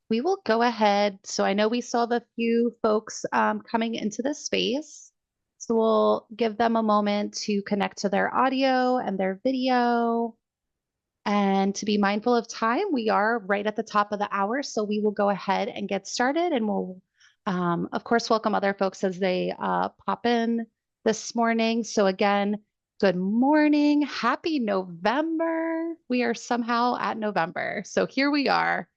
We will go ahead. So I know we saw the few folks coming into this space. So we'll give them a moment to connect to their audio and their video. And to be mindful of time, we are right at the top of the hour. So we will go ahead and get started. And we'll, of course, welcome other folks as they pop in this morning. So again, good morning. Happy November. We are somehow at November. So here we are.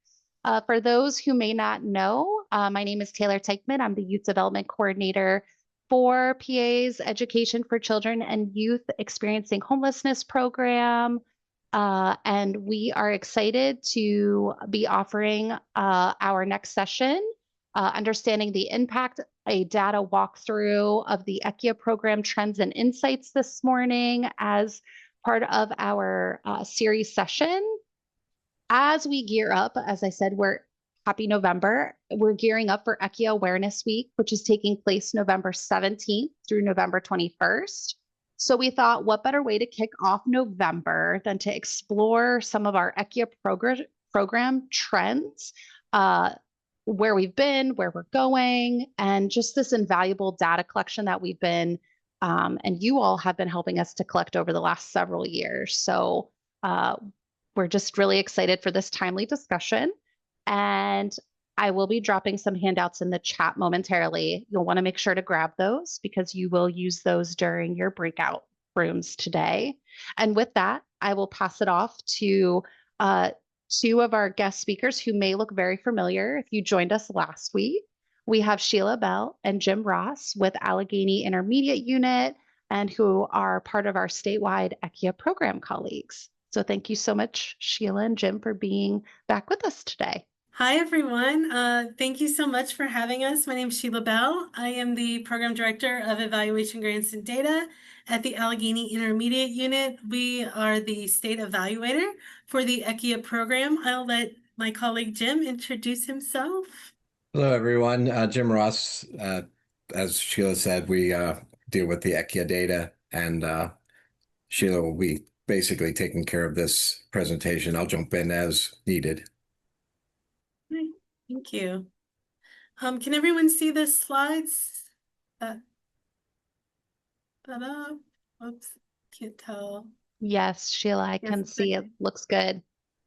For those who may not know, my name is Taylor Teichman. I'm the Youth Development Coordinator for PA's Education for Children and Youth Experiencing Homelessness program. And we are excited to be offering our next session, Understanding the Impact, a data walkthrough of the ECYEH program trends and insights this morning as part of our series session. As we gear up, as I said, we're happy November. We're gearing up for ECYEH Awareness Week, which is taking place November 17th through November 21st. So we thought, what better way to kick off November than to explore some of our ECYEH program trends, where we've been, where we're going, and just this invaluable data collection that we've been, and you all have been helping us to collect over the last several years. So we're just really excited for this timely discussion. And I will be dropping some handouts in the chat momentarily. You'll want to make sure to grab those because you will use those during your breakout rooms today. And with that, I will pass it off to two of our guest speakers who may look very familiar if you joined us last week. We have Sheila Bell and Jim Ross with Allegheny Intermediate Unit and who are part of our statewide ECYEH program colleagues. So thank you so much, Sheila and Jim, for being back with us today. Hi, everyone. Thank you so much for having us. My name is Sheila Bell. I am the Program Director of Evaluation Grants and Data at the Allegheny Intermediate Unit. We are the state evaluator for the ECYEH program. I'll let my colleague Jim introduce himself. Hello, everyone. Jim Ross. As Sheila said, we deal with the ECYEH data, and Sheila will be basically taking care of this presentation. I'll jump in as needed. Thank you. Can everyone see the slides? Oops, can't tell. Yes, Sheila, I can see it. Looks good.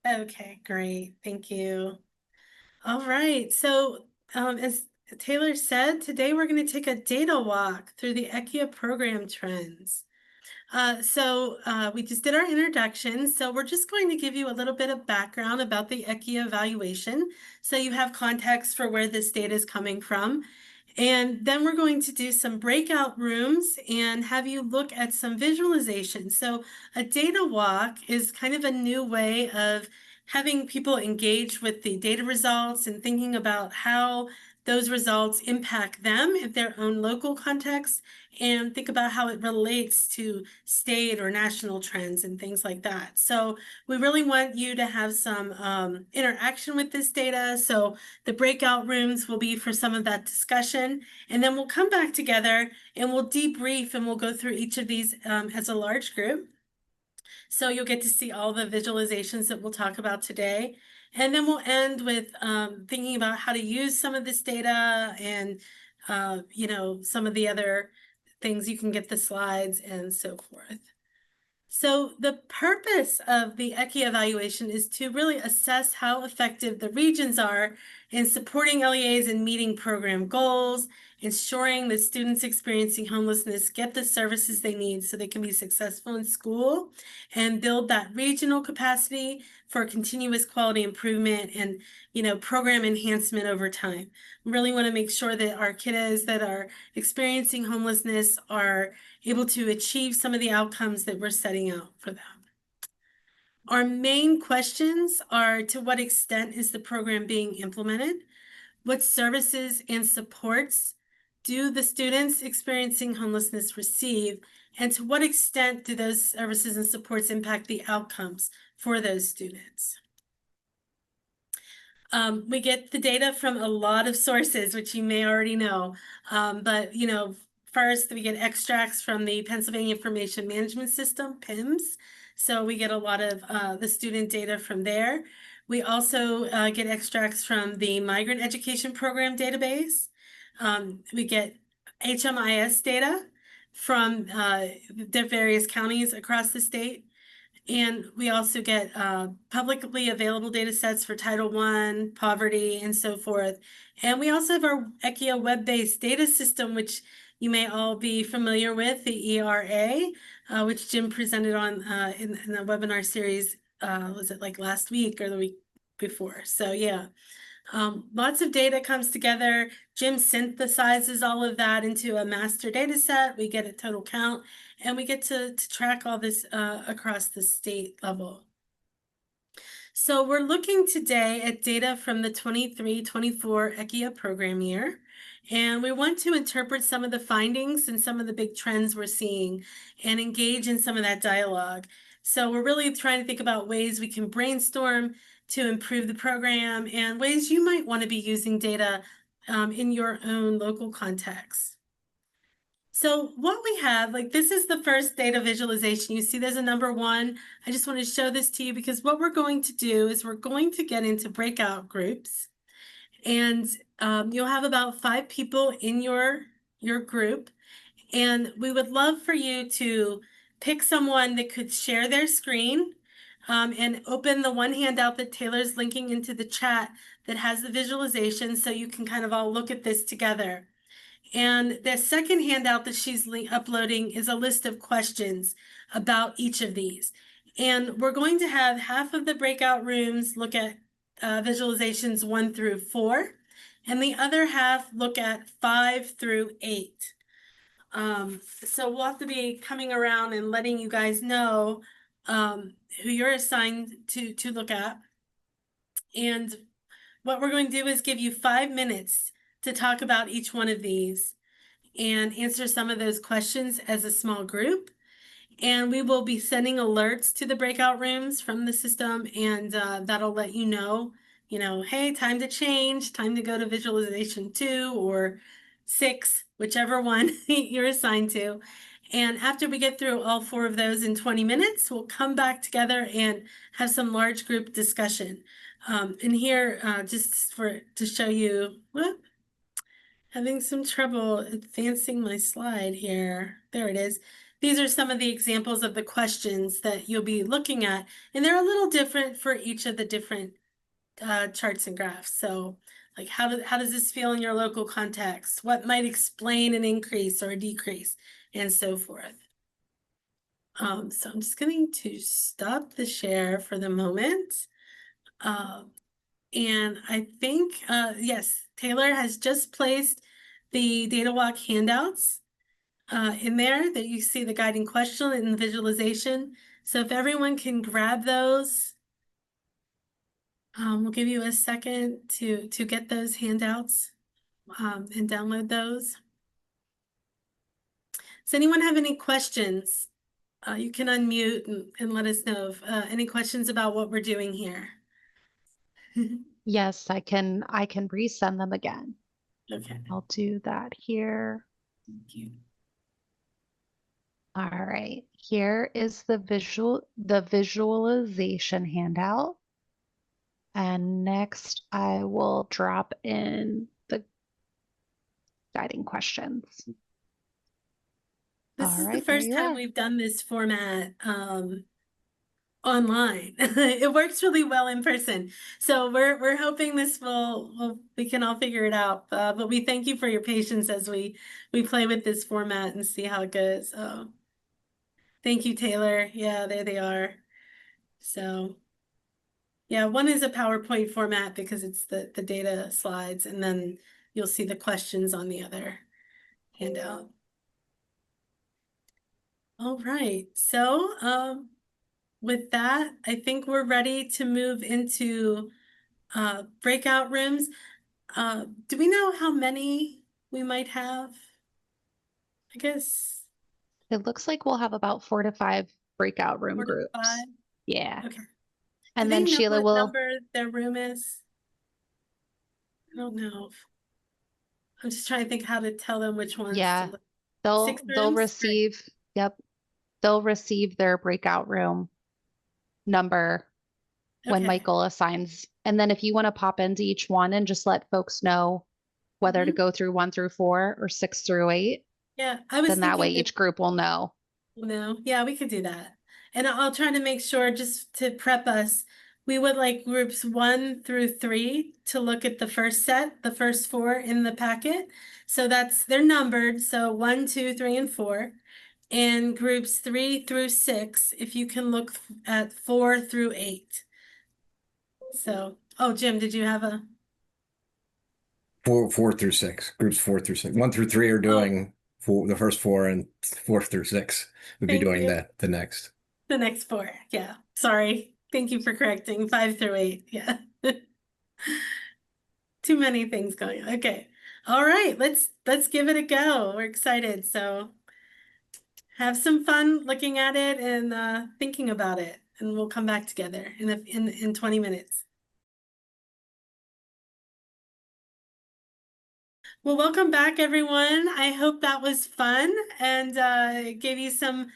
Okay, great. Thank you. All right. So as Taylor said, today we're going to take a data walk through the ECYEH program trends. We just did our introduction, so we're just going to give you a little bit of background about the ECYEH evaluation so you have context for where this data is coming from. And then we're going to do some breakout rooms and have you look at some visualization. So a data walk is kind of a new way of having people engage with the data results and thinking about how those results impact them in their own local context, and think about how it relates to state or national trends and things like that. So we really want you to have some interaction with this data. So the breakout rooms will be for some of that discussion, and then we'll come back together and we'll debrief and we'll go through each of these as a large group. So you'll get to see all the visualizations that we'll talk about today. And then we'll end with thinking about how to use some of this data and, some of the other things. You can get the slides and so forth. So the purpose of the ECYEH evaluation is to really assess how effective the regions are in supporting LEAs and meeting program goals, ensuring that students experiencing homelessness get the services they need so they can be successful in school, and build that regional capacity for continuous quality improvement and, program enhancement over time. We really want to make sure that our kiddos that are experiencing homelessness are able to achieve some of the outcomes that we're setting out for them. Our main questions are: to what extent is the program being implemented? What services and supports do the students experiencing homelessness receive? And to what extent do those services and supports impact the outcomes for those students? We get the data from a lot of sources, which you may already know, but first, we get extracts from the Pennsylvania Information Management System, PIMS. So we get a lot of the student data from there. We also get extracts from the Migrant Education Program database. We get HMIS data from the various counties across the state. And we also get publicly available data sets for Title I, poverty, and so forth. And we also have our ECYEH web-based data system, which you may all be familiar with, the ERA, which Jim presented on in the webinar series, was it like last week or the week before? So yeah, lots of data comes together. Jim synthesizes all of that into a master data set. We get a total count, and we get to track all this across the state level. So we're looking today at data from the 23-24 ECYEH program year, and we want to interpret some of the findings and some of the big trends we're seeing and engage in some of that dialogue. So we're really trying to think about ways we can brainstorm to improve the program and ways you might want to be using data in your own local context. So what we have, like, this is the first data visualization. You see there's a number 1. I just want to show this to you because what we're going to do is we're going to get into breakout groups, and you'll have about 5 people in your group, and we would love for you to pick someone that could share their screen and open the one handout that Taylor's linking into the chat that has the visualization so you can kind of all look at this together. And the second handout that she's uploading is a list of questions about each of these. And we're going to have half of the breakout rooms look at visualizations 1 through 4, and the other half look at 5 through 8. So we'll have to be coming around and letting you guys know who you're assigned to look at. And what we're going to do is give you 5 minutes to talk about each one of these and answer some of those questions as a small group. And we will be sending alerts to the breakout rooms from the system, and that'll let you know, hey, time to change, time to go to visualization 2 or 6, whichever one you're assigned to. And after we get through all 4 of those in 20 minutes, we'll come back together and have some large group discussion. And here, just to show you, having some trouble advancing my slide here. There it is. These are some of the examples of the questions that you'll be looking at, and they're a little different for each of the different charts and graphs. So, like, how does this feel in your local context? What might explain an increase or a decrease, and so forth. So I'm just going to stop the share for the moment. And I think, yes, Taylor has just placed the data walk handouts in there that you see the guiding question and the visualization. So if everyone can grab those, we'll give you a second to get those handouts and download those. Does anyone have any questions? You can unmute and let us know if any questions about what we're doing here. Yes, I can resend them again. Okay. I'll do that here. Thank you. All right, here is the visualization handout. And next I will drop in the guiding questions. This is the first time we've done this format online. It works really well in person. So we're hoping this we can all figure it out. But we thank you for your patience as we play with this format and see how it goes. Thank you, Taylor. Yeah, there they are. So yeah, one is a PowerPoint format because it's the data slides, and then you'll see the questions on the other handout. All right, so with that, I think we're ready to move into breakout rooms. Do we know how many we might have? I guess it looks like we'll have about 4 to 5 breakout room 4 to groups. 5? Yeah. Okay. And Do then they know Sheila what will number their room is? I don't know. I'm just trying to think how to tell them which ones to look. they'll 6 rooms? receive, yep, they'll receive their breakout room number when Okay. Michael assigns. And then if you want to pop into each one and just let folks know whether to Mhm. go through 1 through 4 or 6 through 8, Yeah, I was then that way thinking each group will know. no, yeah, we could do that. And I'll try to make sure, just to prep us, we would like groups 1 through 3 to look at the first set, the first 4 in the packet. So they're numbered, so 1, 2, 3, and 4. And groups 3 through 6, if you can look at 4 through 8. So, oh, Jim, did you have a? 4 through 6, groups 4 through 6. 1 through 3 are doing the first 4, and 4 through 6 would be Thank doing you. the next. The next 4, yeah. Sorry. Thank you for correcting. 5 through 8, yeah. Too many things going on. Okay. All right, let's give it a go. We're excited. So have some fun looking at it and thinking about it, and we'll come back together in 20 minutes. Well, welcome back, everyone. I hope that was fun and gave you some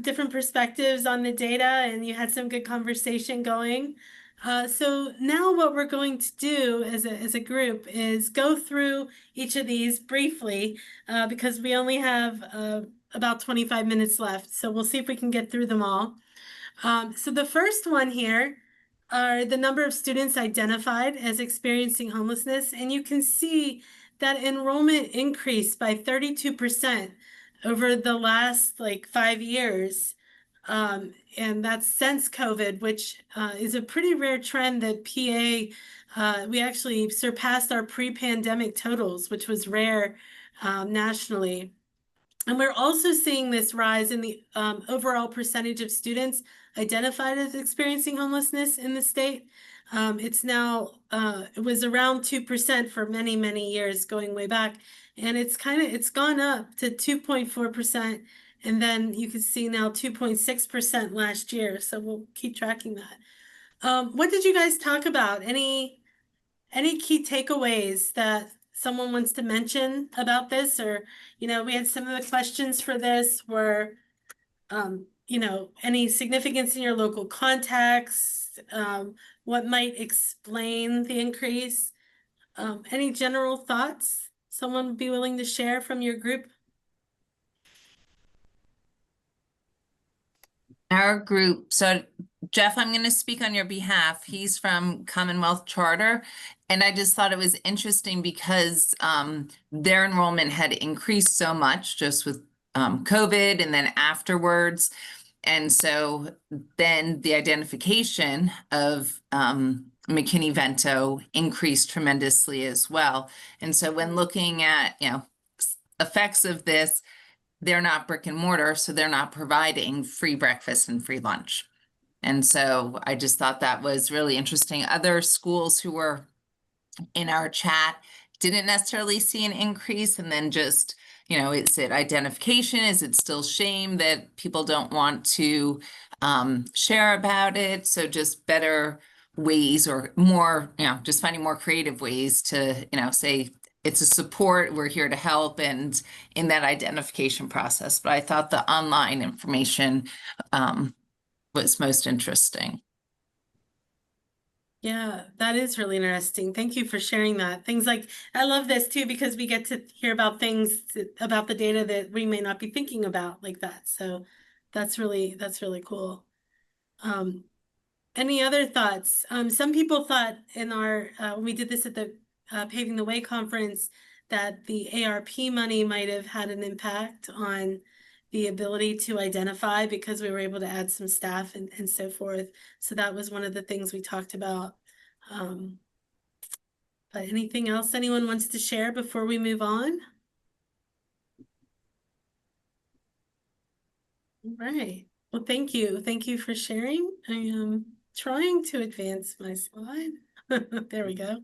different perspectives on the data, and you had some good conversation going. So now what we're going to do as a group is go through each of these briefly because we only have about 25 minutes left. So we'll see if we can get through them all. So the first one here are the number of students identified as experiencing homelessness. And you can see that enrollment increased by 32% over the last 5 years. And that's since COVID, which is a pretty rare trend that PA, we actually surpassed our pre-pandemic totals, which was rare nationally. And we're also seeing this rise in the overall percentage of students identified as experiencing homelessness in the state. It's now, it was around 2% for many, many years going way back. And it's gone up to 2.4%. And then you can see now 2.6% last year. So we'll keep tracking that. What did you guys talk about? Any key takeaways that someone wants to mention about this? Or, we had some of the questions for this were, any significance in your local context, what might explain the increase? Any general thoughts someone would be willing to share from your group? Our group, so Jeff, I'm going to speak on your behalf. He's from Commonwealth Charter, and I just thought it was interesting because their enrollment had increased so much just with COVID and then afterwards. And so then the identification of McKinney-Vento increased tremendously as well. And so when looking at, effects of this, they're not brick and mortar, so they're not providing free breakfast and free lunch. And so I just thought that was really interesting. Other schools who were in our chat didn't necessarily see an increase, and then just, is it identification? Is it still shame that people don't want to share about it? So just better ways, or more, just finding more creative ways to, say, it's a support, we're here to help, and in that identification process. But I thought the online information was most interesting. Yeah, that is really interesting. Thank you for sharing that. Things like, I love this too, because we get to hear about things about the data that we may not be thinking about like that. So that's really cool. Any other thoughts? Some people thought in our, when we did this at the Paving the Way conference, that the ARP money might have had an impact on the ability to identify, because we were able to add some staff and so forth. So that was one of the things we talked about. But anything else anyone wants to share before we move on? All right. Well, thank you. Thank you for sharing. I am trying to advance my slide. There we go.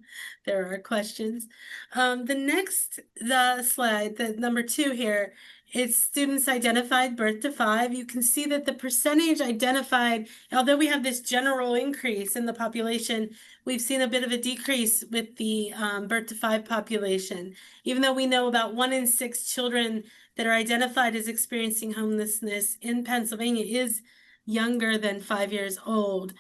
There are questions. The slide, the number 2 here, it's students identified birth to 5. You can see that the percentage identified, although we have this general increase in the population, we've seen a bit of a decrease with the birth to 5 population. Even though we know about 1 in 6 children that are identified as experiencing homelessness in Pennsylvania is younger than 5 years old.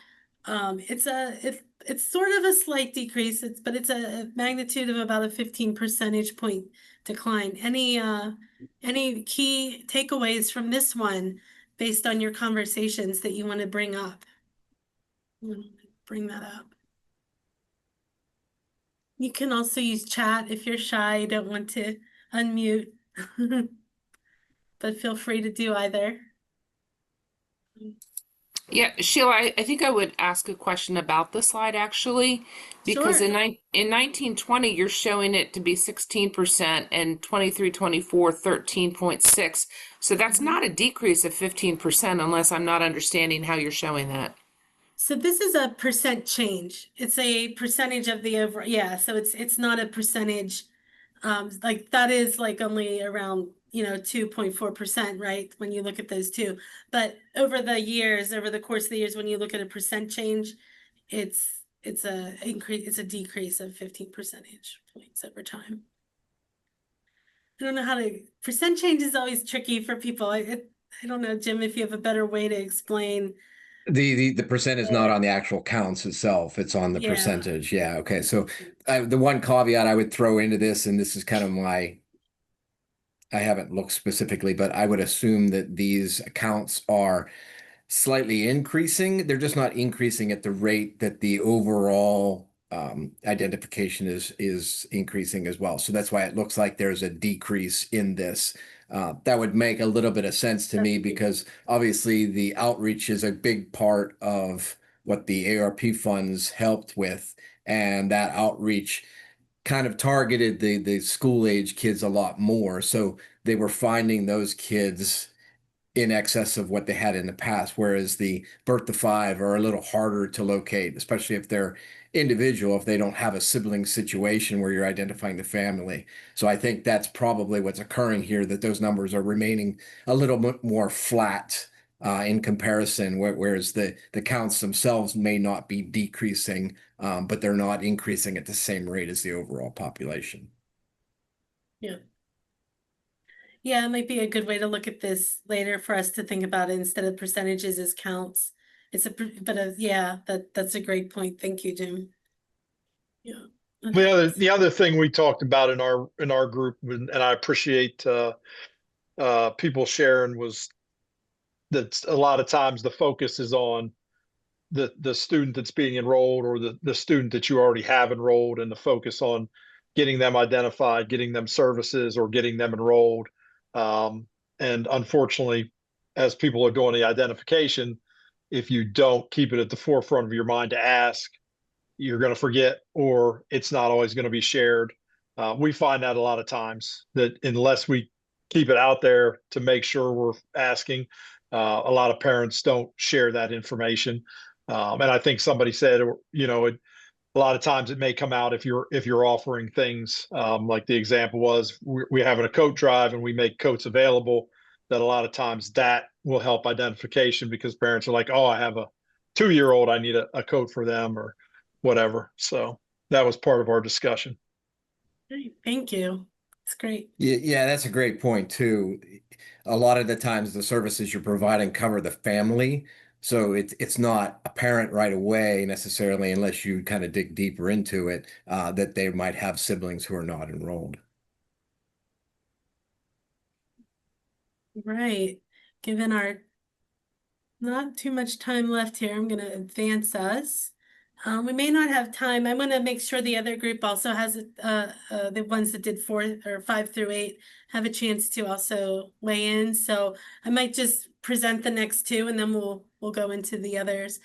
It's sort of a slight decrease, but it's a magnitude of about a 15 percentage point decline. Any key takeaways from this one based on your conversations that you want to bring up? Bring that up. You can also use chat if you're shy, you don't want to unmute, but feel free to do either. Yeah, Sheila, I think I would ask a question about the slide actually, because Sure. in 1920, you're showing it to be 16% and 23-24, 13.6. So that's not a decrease of 15% unless I'm not understanding how you're showing that. So this is a percent change. It's a percentage of the over, yeah, so it's not a percentage. Like that is like only around, 2.4%, right? When you look at those two. But over the years, over the course of the years, when you look at a percent change, it's a decrease of 15 percentage points over time. I don't know how to, percent change is always tricky for people. I don't know, Jim, if you have a better way to explain. The percent is not on the actual counts itself. It's on the Yeah. percentage. Yeah. Okay. So the one caveat I would throw into this, and this is kind of I haven't looked specifically, but I would assume that these accounts are slightly increasing. They're just not increasing at the rate that the overall identification is increasing as well. So that's why it looks like there's a decrease in this. That would make a little bit of sense to me because obviously the outreach is a big part of what the ARP funds helped with, and that outreach kind of targeted the school age kids a lot more. So they were finding those kids in excess of what they had in the past, whereas the birth to 5 are a little harder to locate, especially if they're individual, if they don't have a sibling situation where you're identifying the family. So I think that's probably what's occurring here, that those numbers are remaining a little bit more flat in comparison, whereas the counts themselves may not be decreasing, but they're not increasing at the same rate as the overall population. Yeah. Yeah, it might be a good way to look at this later for us to think about it instead of percentages as counts. Yeah, that's a great point. Thank you, Jim. Yeah. The other thing we talked about in our group, and I appreciate people sharing, was that a lot of times the focus is on the student that's being enrolled, or the student that you already have enrolled, and the focus on getting them identified, getting them services, or getting them enrolled. And unfortunately, as people are doing the identification, if you don't keep it at the forefront of your mind to ask, you're going to forget, or it's not always going to be shared. We find that a lot of times, that unless we keep it out there to make sure we're asking, a lot of parents don't share that information. And I think somebody said, a lot of times it may come out if you're offering things, like the example was, we're having a coat drive and we make coats available, that a lot of times that will help identification, because parents are like, oh, I have a 2-year-old, I need a coat for them, or whatever. So that was part of our discussion. Great. Thank you. It's great. Yeah, that's a great point too. A lot of the times the services you're providing cover the family. So it's not apparent right away necessarily, unless you kind of dig deeper into it, that they might have siblings who are not enrolled. Right. Given our not too much time left here, I'm going to advance us. We may not have time. I'm going to make sure the other group also has the ones that did 4 or 5 through 8 have a chance to also weigh in. So I might just present the next 2, and then we'll go into the others.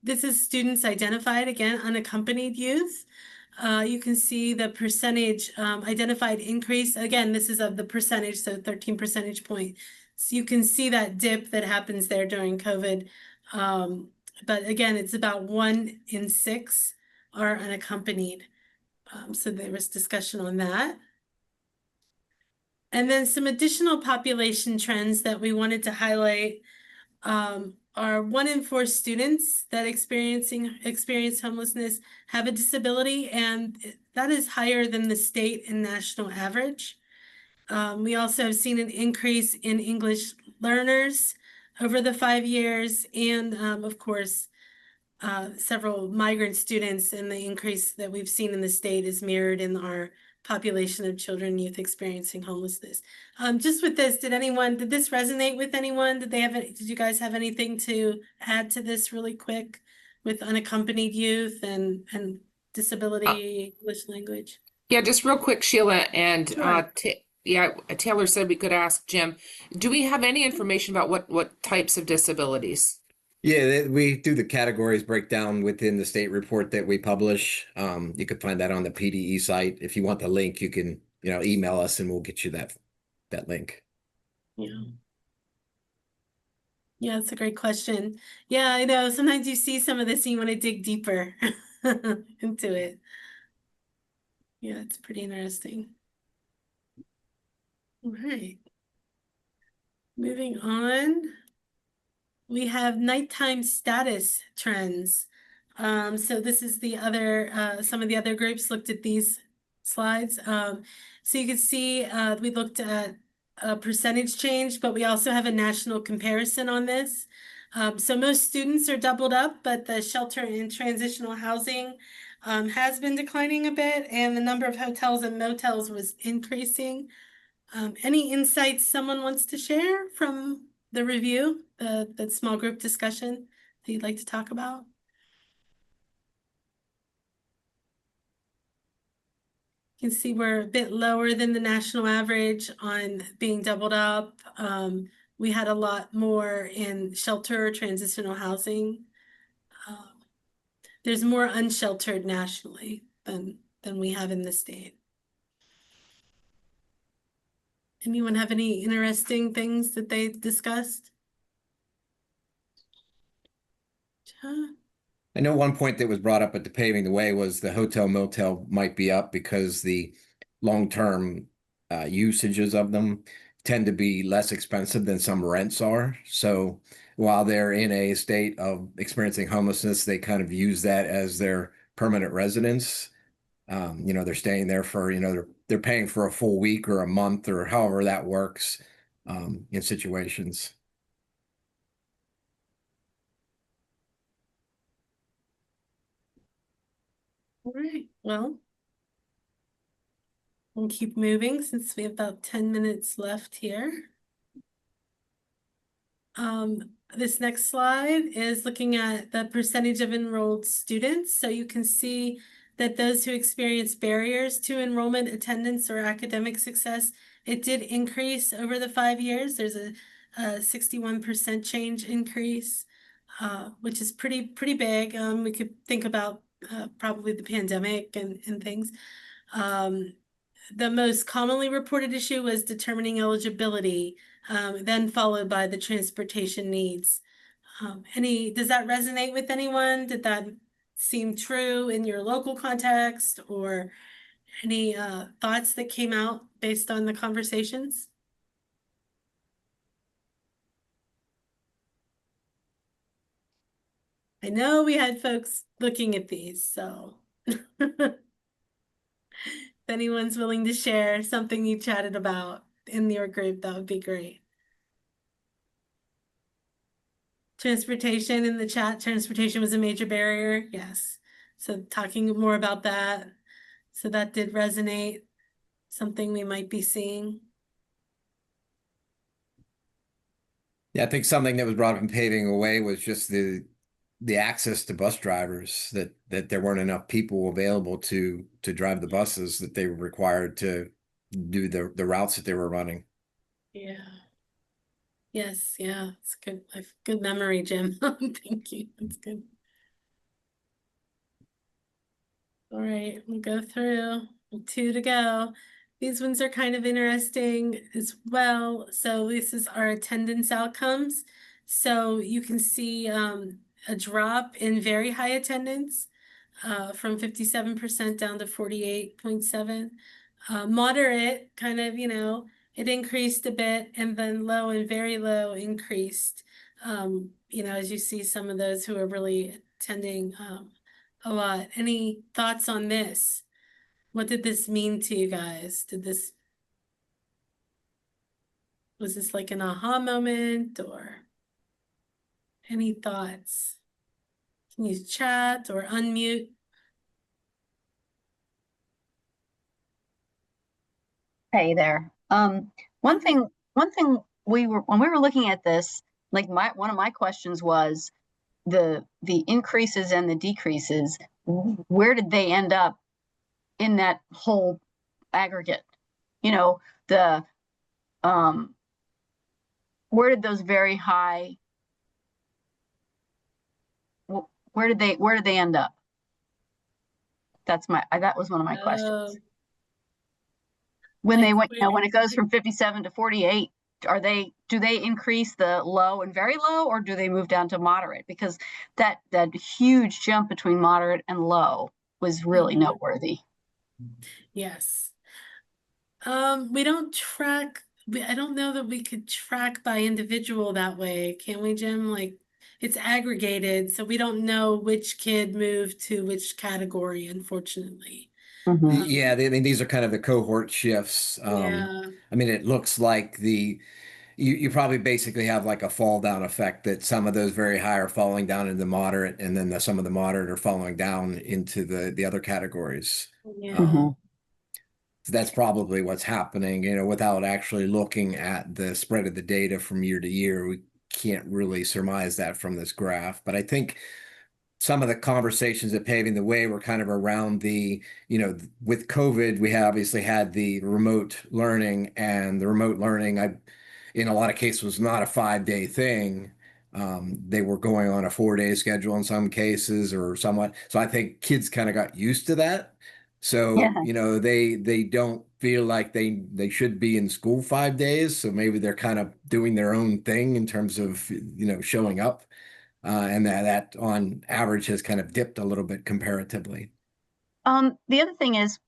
This is students identified, again, unaccompanied youth. You can see the percentage identified increase. Again, this is of the percentage, so 13 percentage point. So you can see that dip that happens there during COVID. But again, it's about 1 in 6 are unaccompanied. So there was discussion on that. And then some additional population trends that we wanted to highlight are 1 in 4 students that experience homelessness have a disability, and that is higher than the state and national average. We also have seen an increase in English learners over the 5 years, and of course, several migrant students, and the increase that we've seen in the state is mirrored in our population of children and youth experiencing homelessness. Just with this, did this resonate with anyone? Did you guys have anything to add to this really quick with unaccompanied youth and disability English language? Yeah, just real quick, Sheila, and Sure. Taylor said we could ask Jim. Do we have any information about what types of disabilities? Yeah, we do the categories breakdown within the state report that we publish. You can find that on the PDE site. If you want the link, you can, email us and we'll get you that link. Yeah. Yeah, it's a great question. Yeah, I know. Sometimes you see some of this and you want to dig deeper into it. Yeah, it's pretty interesting. All right. Moving on. We have nighttime status trends. So this is the other, some of the other groups looked at these slides. So you can see we looked at a percentage change, but we also have a national comparison on this. So most students are doubled up, but the shelter and transitional housing has been declining a bit, and the number of hotels and motels was increasing. Any insights someone wants to share from the review, the small group discussion that you'd like to talk about? You can see we're a bit lower than the national average on being doubled up. We had a lot more in shelter, transitional housing. There's more unsheltered nationally than we have in the state. Anyone have any interesting things that they discussed? I know one point that was brought up at the paving the way was the hotel motel might be up because the long-term usages of them tend to be less expensive than some rents are. So while they're in a state of experiencing homelessness, they kind of use that as their permanent residence. They're staying there for, they're paying for a full week or a month or however that works in situations. All right, well, we'll keep moving since we have about 10 minutes left here. This next slide is looking at the percentage of enrolled students. So you can see that those who experience barriers to enrollment, attendance, or academic success, it did increase over the 5 years. There's a 61% change increase, which is pretty big. We could think about probably the pandemic and things. The most commonly reported issue was determining eligibility, then followed by the transportation needs. Does that resonate with anyone? Did that seem true in your local context, or any thoughts that came out based on the conversations? I know we had folks looking at these, so if anyone's willing to share something you chatted about in your group, that would be great. Transportation in the chat, transportation was a major barrier, yes. So talking more about that. So that did resonate, something we might be seeing. Yeah, I think something that was brought up in paving away was just the access to bus drivers, that there weren't enough people available to drive the buses that they were required to do the routes that they were running. Yeah. Yes, yeah, it's good. Good memory, Jim. Thank you. That's good. All right, we'll go through 2 to go. These ones are kind of interesting as well. So this is our attendance outcomes. So you can see a drop in very high attendance from 57% down to 48.7. Moderate, kind of, it increased a bit, and then low and very low increased. As you see some of those who are really attending a lot. Any thoughts on this? What did this mean to you guys? Was this like an aha moment, or any thoughts? Can you chat or unmute? Hey there. One thing when we were looking at this, like one of my questions was the increases and the decreases, where did they end up in that whole aggregate? You know, the where did those very high, where did they end up? That was one of my questions. When they went, when it goes from 57 to 48, do they increase the low and very low, or do they move down to moderate? Because that huge jump between moderate and low was really noteworthy. Yes. We don't track, I don't know that we could track by individual that way. Can we, Jim? Like, it's aggregated, so we don't know which kid moved to which category, unfortunately. Yeah, I mean, these are kind of the cohort shifts. Yeah. I mean, it looks like you probably basically have like a fall down effect, that some of those very high are falling down into the moderate, and then some of the moderate are falling down into the other categories. Yeah. So that's probably what's happening, without actually looking at the spread of the data from year to year. We can't really surmise that from this graph, but I think some of the conversations at Paving the Way were kind of around with COVID, we obviously had the remote learning, and the remote learning, in a lot of cases, was not a 5-day thing. They were going on a 4-day schedule in some cases, or somewhat. So I think kids kind of got used to that. So, they don't feel like they should be in school 5 days. So maybe they're kind of doing their own thing in terms of, showing up. And that on average has kind of dipped a little bit comparatively. The other thing is,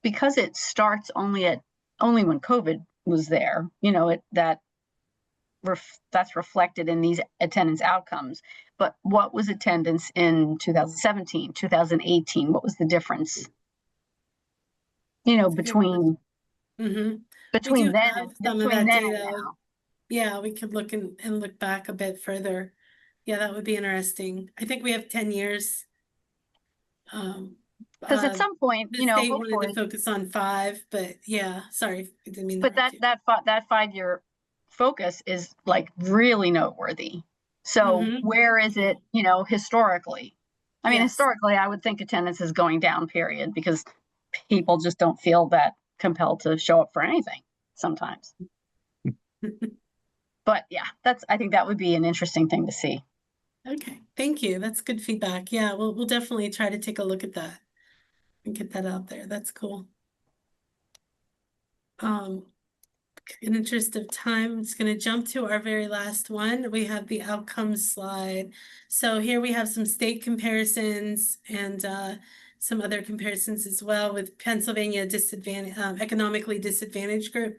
because it starts only when COVID was there, that's reflected in these attendance outcomes. But what was attendance in 2017, 2018? What was the difference? Between then and now. Yeah, we could look and look back a bit further. Yeah, that would be interesting. I think we have 10 years. Because at some point, the state hopefully wanted to focus on 5, but yeah, sorry, I didn't mean but that 5-year focus is like really noteworthy. So where is it, historically? I mean, historically, I would think attendance is going down, period, because people just don't feel that compelled to show up for anything sometimes. But yeah, I think that would be an interesting thing to see. Okay, thank you. That's good feedback. Yeah, we'll definitely try to take a look at that and get that out there. That's cool. In interest of time, I'm just going to jump to our very last one. We have the outcomes slide. So here we have some state comparisons and some other comparisons as well with Pennsylvania economically disadvantaged group.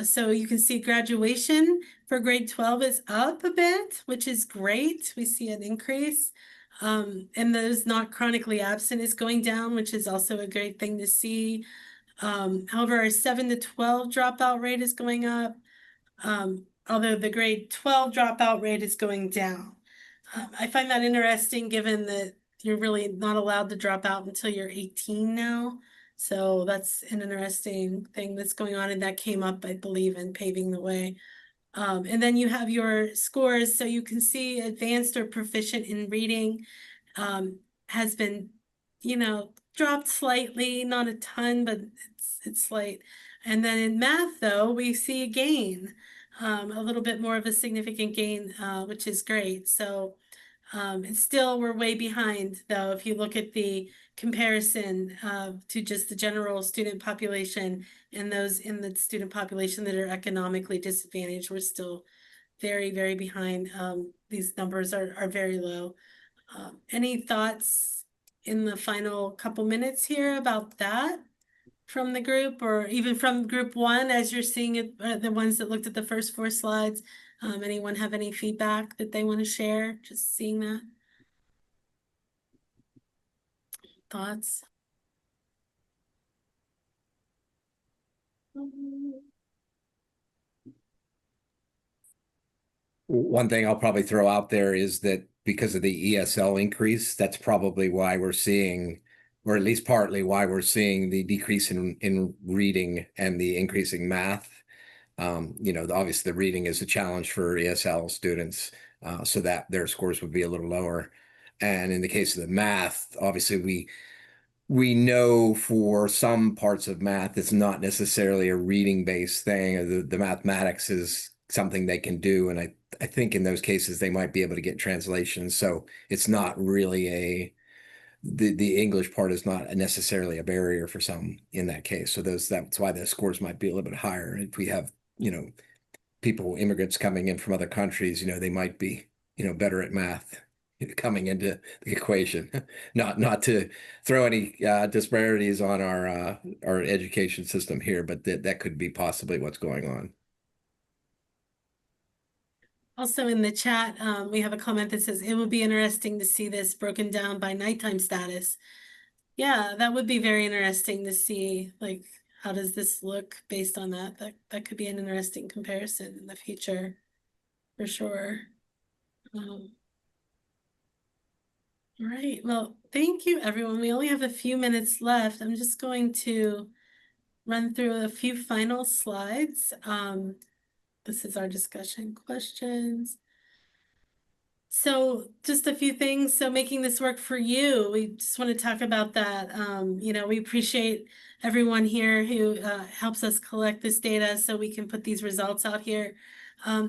So you can see graduation for grade 12 is up a bit, which is great. We see an increase. And those not chronically absent is going down, which is also a great thing to see. However, our 7 to 12 dropout rate is going up, although the grade 12 dropout rate is going down. I find that interesting, given that you're really not allowed to drop out until you're 18 now. So that's an interesting thing that's going on, and that came up, I believe, in Paving the Way. And then you have your scores, so you can see advanced or proficient in reading has been, dropped slightly, not a ton, but it's slight. And then in math, though, we see a gain, a little bit more of a significant gain, which is great. So it's still, we're way behind, though, if you look at the comparison to just the general student population and those in the student population that are economically disadvantaged, we're still very, very behind. These numbers are very low. Any thoughts in the final couple minutes here about that from the group, or even from group 1, as you're seeing it, the ones that looked at the first 4 slides? Anyone have any feedback that they want to share, just seeing that? Thoughts? One thing I'll probably throw out there is that because of the ESL increase, that's probably why we're seeing, or at least partly why we're seeing the decrease in reading and the increasing math. You know, obviously the reading is a challenge for ESL students, so that their scores would be a little lower. And in the case of the math, obviously we know for some parts of math, it's not necessarily a reading-based thing. The mathematics is something they can do, and I think in those cases they might be able to get translations. So it's not really the English part is not necessarily a barrier for some in that case. So that's why the scores might be a little bit higher. If we have, you know, immigrants coming in from other countries, you know, they might be, you know, better at math coming into the equation. Not to throw any disparities on our education system here, but that could be possibly what's going on. Also in the chat, we have a comment that says, it would be interesting to see this broken down by nighttime status. Yeah, that would be very interesting to see, like, how does this look based on that? That could be an interesting comparison in the future, for sure. All right, well, thank you, everyone. We only have a few minutes left. I'm just going to run through a few final slides. This is our discussion questions. So just a few things. So making this work for you, we just want to talk about that. You know, we appreciate everyone here who helps us collect this data so we can put these results out here.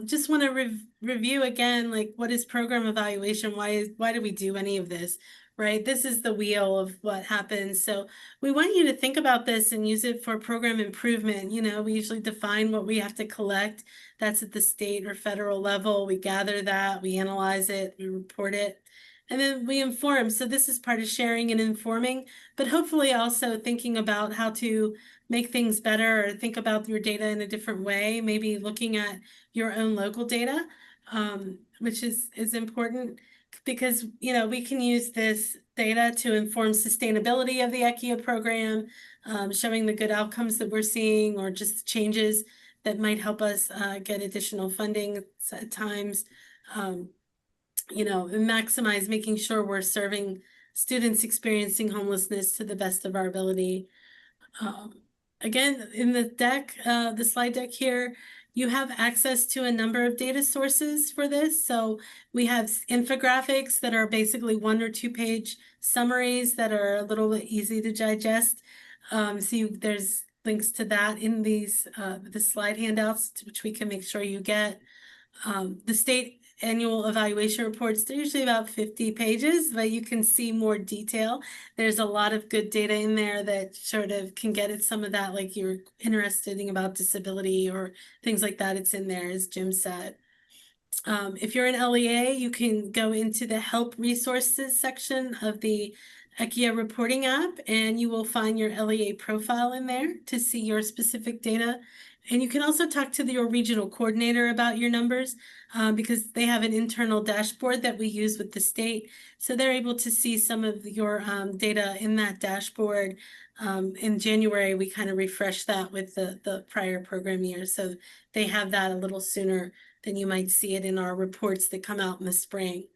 Just want to review again, like, what is program evaluation? Why do we do any of this? Right? This is the wheel of what happens. So we want you to think about this and use it for program improvement. You know, we usually define what we have to collect. That's at the state or federal level. We gather that, we analyze it, we report it, and then we inform. So this is part of sharing and informing, but hopefully also thinking about how to make things better or think about your data in a different way, maybe looking at your own local data, which is important, because, you know, we can use this data to inform sustainability of the ECYEH program, showing the good outcomes that we're seeing, or just changes that might help us get additional funding at times, you know, and maximize making sure we're serving students experiencing homelessness to the best of our ability. Again, in the deck, the slide deck here, you have access to a number of data sources for this. So we have infographics that are basically 1 or 2 page summaries that are a little bit easy to digest. There's links to that in these the slide handouts, which we can make sure you get. The state annual evaluation reports, they're usually about 50 pages, but you can see more detail. There's a lot of good data in there that sort of can get at some of that, like you're interested in about disability or things like that. It's in there, as Jim said. If you're an LEA, you can go into the help resources section of the ECYEH reporting app, and you will find your LEA profile in there to see your specific data. And you can also talk to your regional coordinator about your numbers, because they have an internal dashboard that we use with the state. So they're able to see some of your data in that dashboard. In January, we kind of refreshed that with the prior program year. So they have that a little sooner than you might see it in our reports that come out in the spring.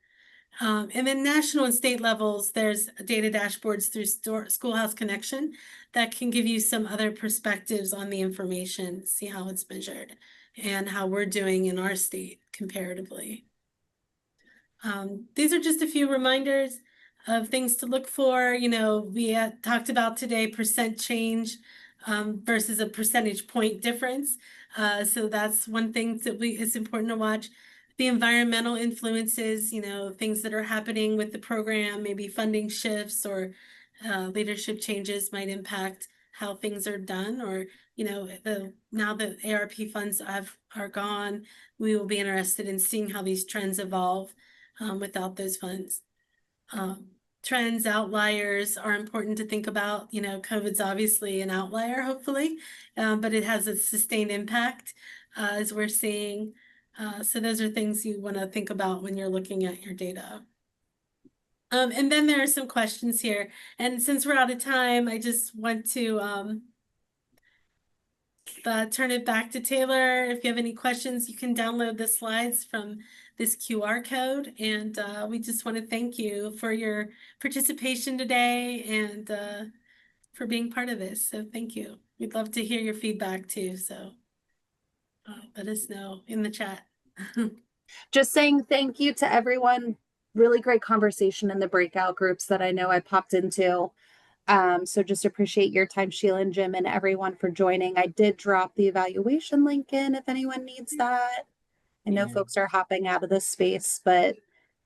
And then national and state levels, there's data dashboards through Schoolhouse Connection that can give you some other perspectives on the information, see how it's measured and how we're doing in our state comparatively. These are just a few reminders of things to look for. You know, we talked about today percent change versus a percentage point difference. So that's one thing that it's important to watch. The environmental influences, you know, things that are happening with the program, maybe funding shifts or leadership changes might impact how things are done. Or, you know, now that ARP funds are gone, we will be interested in seeing how these trends evolve without those funds. Trends, outliers are important to think about. You know, COVID's obviously an outlier, hopefully, but it has a sustained impact as we're seeing. So those are things you want to think about when you're looking at your data. And then there are some questions here. And since we're out of time, I just want to turn it back to Taylor. If you have any questions, you can download the slides from this QR code. And we just want to thank you for your participation today and for being part of this. So thank you. We'd love to hear your feedback too. So let us know in the chat. Just saying thank you to everyone. Really great conversation in the breakout groups that I know I popped into. So just appreciate your time, Sheila and Jim, and everyone for joining. I did drop the evaluation link in if anyone needs that. I know folks are hopping out of this space, but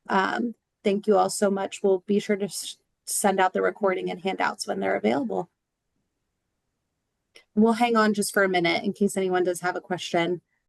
thank you all so much. We'll be sure to send out the recording and handouts when they're available. We'll hang on just for a minute in case anyone does have a question.